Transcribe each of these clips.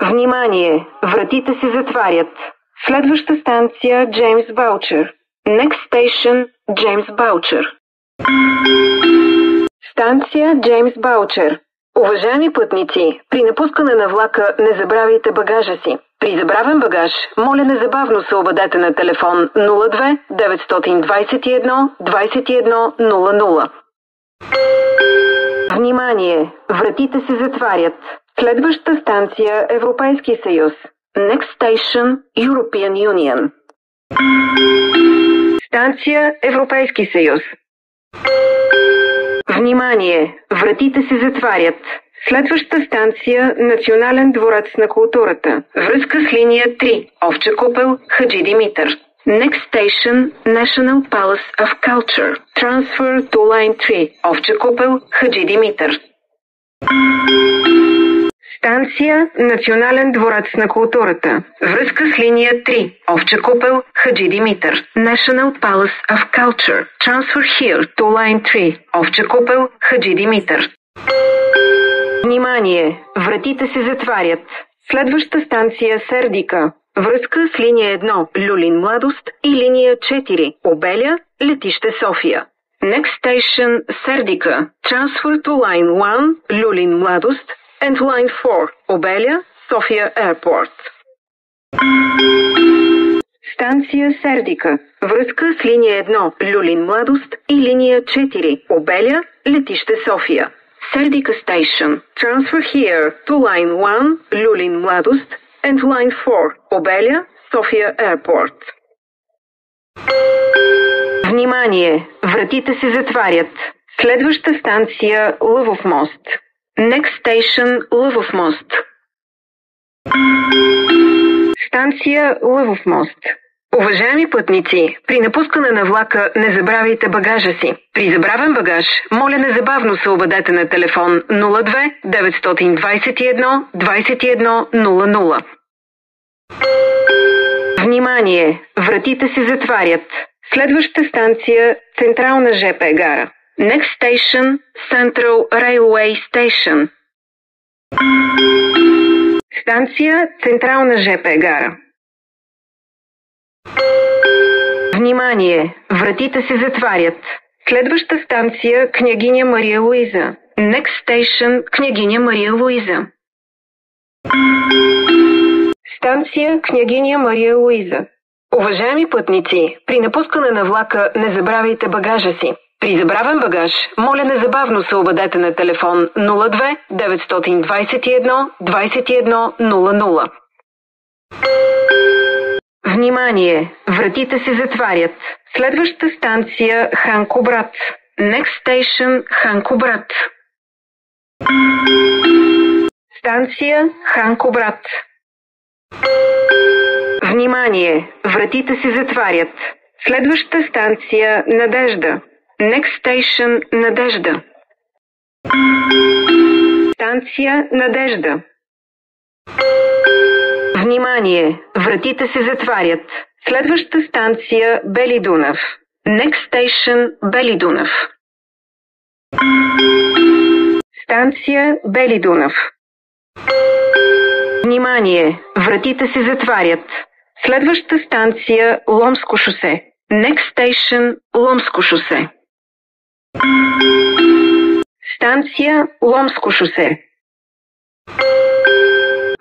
Внимание! Вратите се затварят. Следваща станция Джеймс Баучер. Next station Джеймс Баучер. Станция Джеймс Баучер. Уважаеми пътници, при напускане на влака не забравяйте багажа си. При забравен багаж, моля незабавно се обадете на телефон 02 921 21 00. Внимание! Вратите се затварят. Следваща станция Европейски съюз. Next station European Union. Станция Европейски съюз. Внимание! Вратите се затварят. Следваща станция Национален дворец на културата. Връзка с линия 3. Овча купел, Хаджи Димитър. Next station National Palace of Culture. Transfer to line 3. Овча купел, Хаджи Димитър. Станция Национален дворец на културата. Връзка с линия 3. Овча купел, Хаджи Димитър. National Palace of Culture. Transfer here to line 3. Овча купел, Хаджи Димитър. Внимание! Вратите се затварят. Следваща станция Сердика. Връзка с линия 1 Люлин Младост и линия 4 Обеля, летище София. Next station Сердика. Transfer to line 1 Люлин Младост and line 4 Обеля, София Airport. Станция Сердика. Връзка с линия 1 Люлин Младост и линия 4 Обеля, летище София. Сердика Station. Transfer here to line 1 Люлин Младост and line 4 Обеля, София Airport. Внимание! Вратите се затварят. Следваща станция Лъвов мост. Next station Лъвов мост. Станция Лъвов мост. Уважаеми пътници, при напускане на влака не забравяйте багажа си. При забравен багаж, моля незабавно се обадете на телефон 02 921 21 00. Внимание! Вратите се затварят. Следваща станция Централна ЖП гара. Next station Central Railway Station. Станция Централна ЖП гара. Внимание! Вратите се затварят. Следваща станция Княгиня Мария Луиза. Next station Княгиня Мария Луиза. Станция Княгиня Мария Луиза. Уважаеми пътници, при напускане на влака не забравяйте багажа си. При забравен багаж, моля незабавно се обадете на телефон 02 921 21 00. Внимание! Вратите се затварят. Следваща станция Ханко брат. Next station Ханко брат. Станция Ханко брат. Внимание! Вратите се затварят. Следваща станция Надежда. Next station Надежда. Станция Надежда. Внимание! Вратите се затварят. Следваща станция Бели Дунав. Next station Бели Дунав. Станция Бели Дунав. Внимание! Вратите се затварят. Следваща станция Ломско шосе. Next station Ломско шосе. Станция Ломско шосе.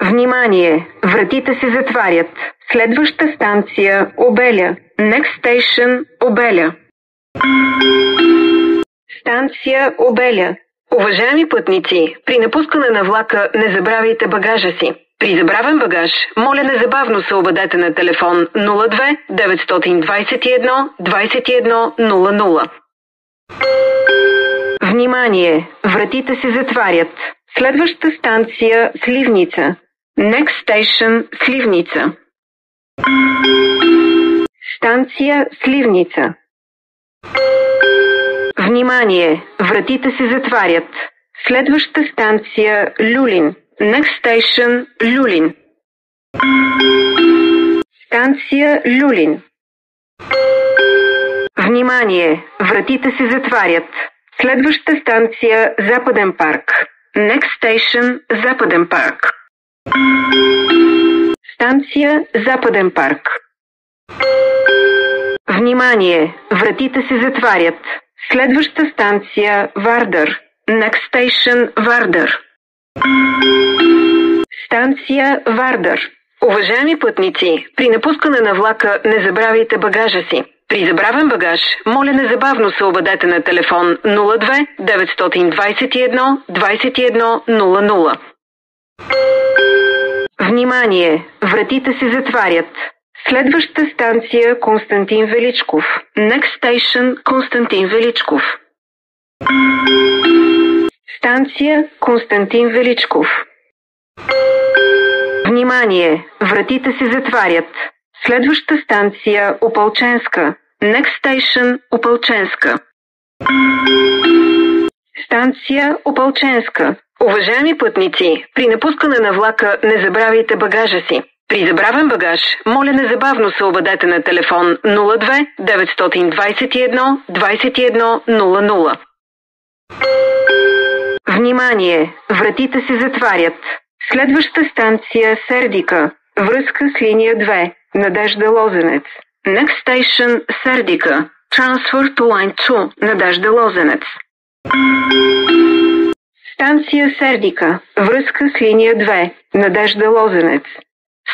Внимание! Вратите се затварят. Следваща станция Обеля. Next station Обеля. Станция Обеля. Уважаеми пътници, при напускане на влака не забравяйте багажа си. При забравен багаж, моля незабавно се обадете на телефон 02 921 21 00. Внимание! Вратите се затварят. Следваща станция Сливница. Next station Сливница. Станция Сливница. Внимание! Вратите се затварят. Следваща станция Люлин. Next station Люлин. Станция Люлин. Внимание! Вратите се затварят. Следваща станция Западен парк. Next station Западен парк. Станция Западен парк. Внимание! Вратите се затварят. Следваща станция Вардър. Next station Вардър. Станция Вардър. Уважаеми пътници, при напускане на влака не забравяйте багажа си. При забравен багаж, моля незабавно се обадете на телефон 02 921 21 00. Внимание! Вратите се затварят. Следваща станция Константин Величков. Next station Константин Величков. Станция Константин Величков. Внимание! Вратите се затварят. Следваща станция Опалченска. Next station Опалченска. Станция Опалченска. Уважаеми пътници, при напускане на влака не забравяйте багажа си. При забравен багаж, моля незабавно се обадете на телефон 02 921 21 00. Внимание! Вратите се затварят. Следваща станция Сердика. Връзка с линия 2. Надежда Лозенец. Next station Сердика. Transfer to line 2. Надежда Лозенец. Станция Сердика. Връзка с линия 2. Надежда Лозенец.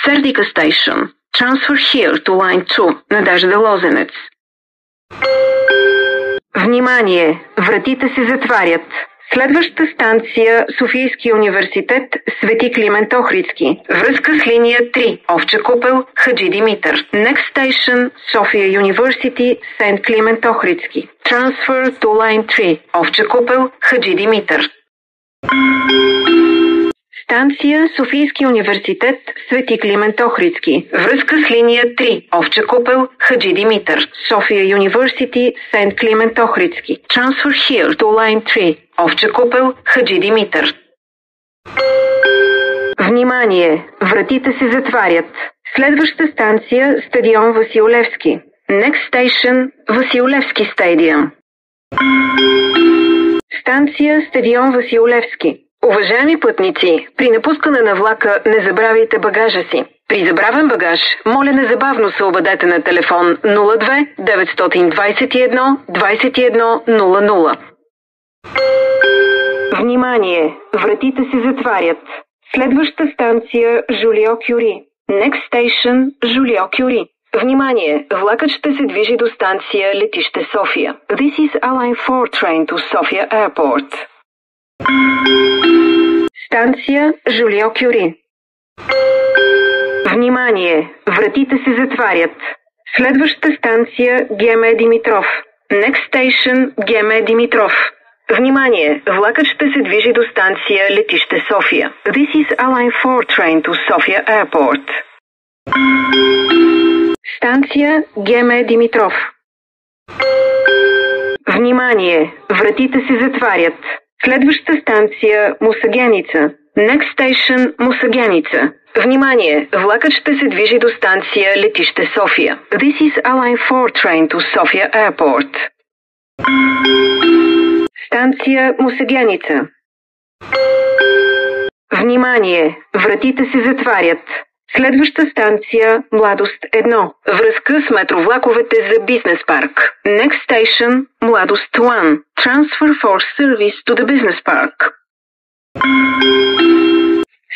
Сердика Station. Transfer here to line 2. Надежда Лозенец. Внимание! Вратите се затварят. Следваща станция Софийски университет Свети Климент Охридски. Връзка с линия 3. Овча купел Хаджи Димитър. Next station София University Сент Климент Охридски. Transfer to line 3. Овча купел Хаджи Димитър. Станция Софийски университет Свети Климент Охридски. Връзка с линия 3. Овча купел Хаджи Димитър. София University Сент Климент Охридски. Transfer here to line 3. Овча купел Хаджи Димитър. Внимание! Вратите се затварят. Следваща станция Стадион Васил Левски. Next station Васил Левски Stadium. Станция Стадион Васил Левски. Уважаеми пътници, при напускане на влака не забравяйте багажа си. При забравен багаж, моля незабавно се обадете на телефон 02 921 21 00. Внимание! Вратите се затварят. Следваща станция Жулио Кюри. Next station Жулио Кюри. Внимание! Влакът ще се движи до станция Летище София. This is a line 4 train to Sofia Airport. Станция Жулио Кюри. Внимание! Вратите се затварят. Следваща станция Геме Димитров. Next station Геме Димитров. Внимание! Влакът ще се движи до станция Летище София. This is a line 4 train to Sofia Airport. Станция Геме Димитров. Внимание! Вратите се затварят. Следваща станция Мусагеница. Next station Мусагеница. Внимание! Влакът ще се движи до станция Летище София. This is a line 4 train to Sofia Airport. Станция Мусагеница. Внимание! Вратите се затварят. Следваща станция Младост 1. Връзка с метровлаковете за Бизнес парк. Next station Младост 1. Transfer for service to the Business Park.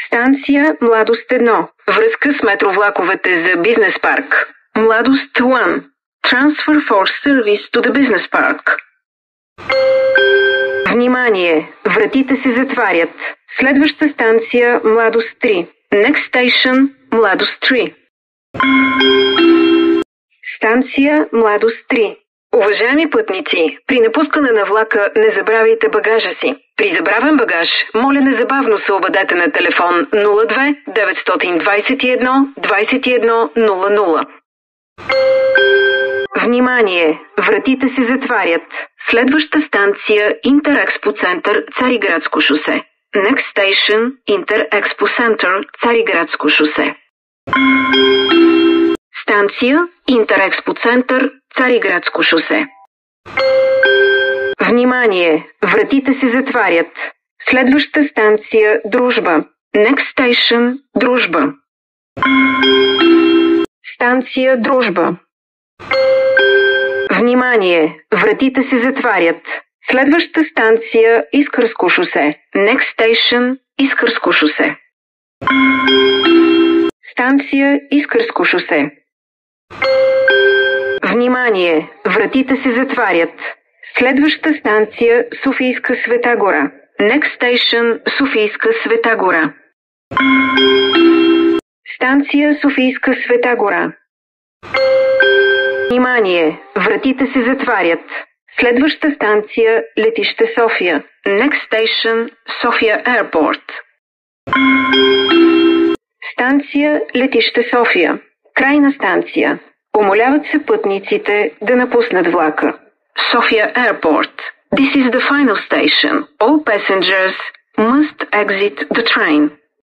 Станция Младост 1. Връзка с метровлаковете за Бизнес парк. Младост 1. Transfer for service to the Business Park. Внимание! Вратите се затварят. Следваща станция Младост 3. Next station Младост 3. Станция Младост 3. Уважаеми пътници, при напускане на влака не забравяйте багажа си. При забравен багаж, моля незабавно се обадете на телефон 02 921 21 00. Внимание! Вратите се затварят. Следваща станция Интерекспо център Цариградско шосе. Next station Интерекспо център Цариградско шосе. Станция Интерекспо център Цариградско шосе. Внимание! Вратите се затварят. Следваща станция Дружба. Next station – Дружба. Станция Дружба. Внимание! Вратите се затварят. Следваща станция – Искърско шосе. Next station – Искърско шосе. Станция Искърско шосе. Внимание! Вратите се затварят. Следваща станция – Софийска Света гора. Next station – Софийска Света гора. Станция Софийска Света гора. Внимание! Вратите се затварят. Следваща станция – Летище София. Next station – София Airport. Станция Летище София. Крайна станция. Умоляват се пътниците да напуснат влака. София Airport. This is the final station. All passengers must exit the train.